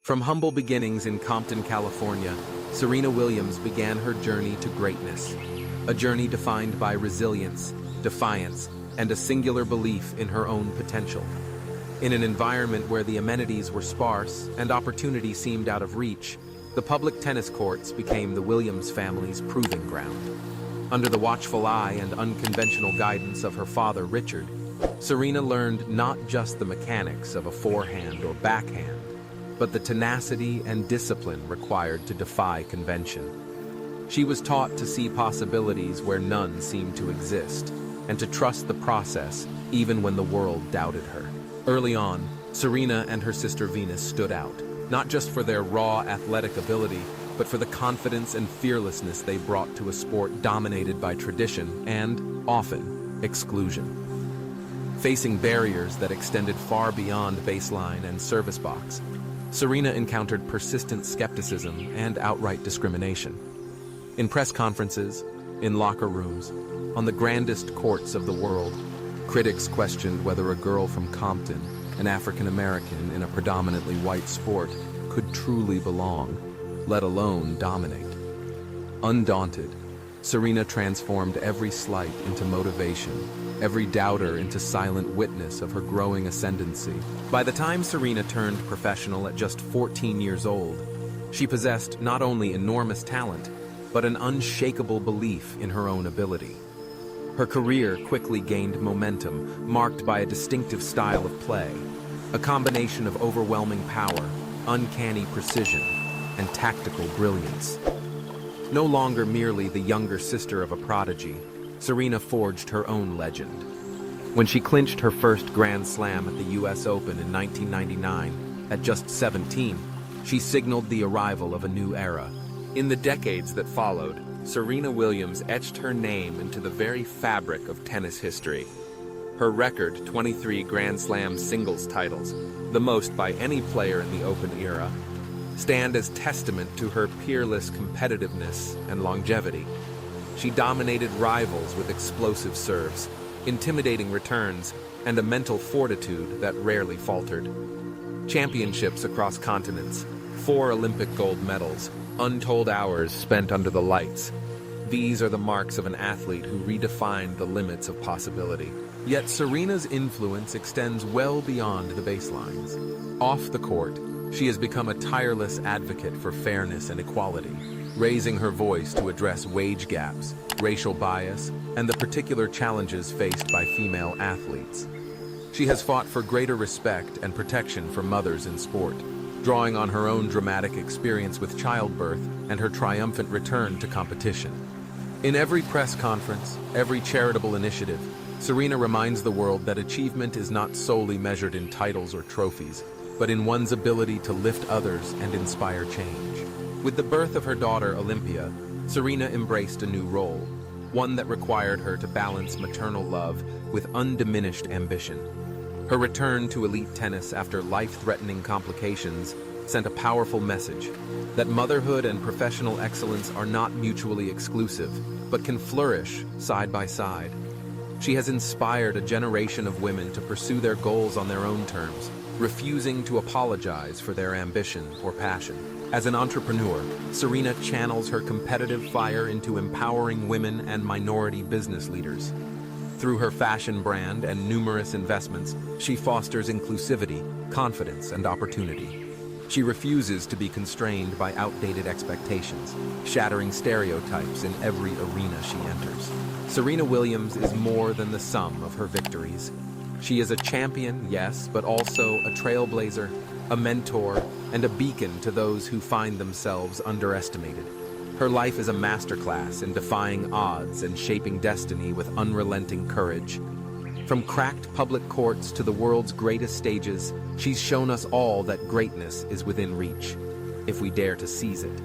From humble beginnings in Compton, California, Serena Williams began her journey to greatness. A journey defined by resilience, defiance, and a singular belief in her own potential. In an environment where the amenities were sparse and opportunity seemed out of reach, the public tennis courts became the Williams family's proving ground. Under the watchful eye and unconventional guidance of her father, Richard, Serena learned not just the mechanics of a forehand or backhand, but the tenacity and discipline required to defy convention. She was taught to see possibilities where none seemed to exist, and to trust the process even when the world doubted her. Early on, Serena and her sister Venus stood out, not just for their raw athletic ability, but for the confidence and fearlessness they brought to a sport dominated by tradition and, often, exclusion. Facing barriers that extended far beyond baseline and service box, Serena encountered persistent skepticism and outright discrimination. In press conferences, in locker rooms, on the grandest courts of the world, critics questioned whether a girl from Compton, an African American in a predominantly white sport, could truly belong, let alone dominate. Undaunted, Serena transformed every slight into motivation, every doubter into silent witness of her growing ascendancy. By the time Serena turned professional at just 14 years old, she possessed not only enormous talent, but an unshakable belief in her own ability. Her career quickly gained momentum, marked by a distinctive style of play, a combination of overwhelming power, uncanny precision, and tactical brilliance. No longer merely the younger sister of a prodigy, Serena forged her own legend. When she clinched her first Grand Slam at the US Open in 1999, at just 17, she signaled the arrival of a new era. In the decades that followed, Serena Williams etched her name into the very fabric of tennis history. Her record 23 Grand Slam singles titles, the most by any player in the Open era, stand as testament to her peerless competitiveness and longevity. She dominated rivals with explosive serves, intimidating returns, and a mental fortitude that rarely faltered. Championships across continents, 4 Olympic gold medals, untold hours spent under the lights. These are the marks of an athlete who redefined the limits of possibility. Yet Serena's influence extends well beyond the baselines. Off the court, she has become a tireless advocate for fairness and equality, raising her voice to address wage gaps, racial bias, and the particular challenges faced by female athletes. She has fought for greater respect and protection for mothers in sport, drawing on her own dramatic experience with childbirth and her triumphant return to competition. In every press conference, every charitable initiative, Serena reminds the world that achievement is not solely measured in titles or trophies, but in one's ability to lift others and inspire change. With the birth of her daughter, Olympia, Serena embraced a new role, one that required her to balance maternal love with undiminished ambition. Her return to elite tennis after life-threatening complications sent a powerful message that motherhood and professional excellence are not mutually exclusive, but can flourish side by side. She has inspired a generation of women to pursue their goals on their own terms, refusing to apologize for their ambition or passion. As an entrepreneur, Serena channels her competitive fire into empowering women and minority business leaders. Through her fashion brand and numerous investments, she fosters inclusivity, confidence, and opportunity. She refuses to be constrained by outdated expectations, shattering stereotypes in every arena she enters. Serena Williams is more than the sum of her victories. She is a champion, yes, but also a trailblazer, a mentor, and a beacon to those who find themselves underestimated. Her life is a masterclass in defying odds and shaping destiny with unrelenting courage. From cracked public courts to the world's greatest stages, she's shown us all that greatness is within reach, if we dare to seize it.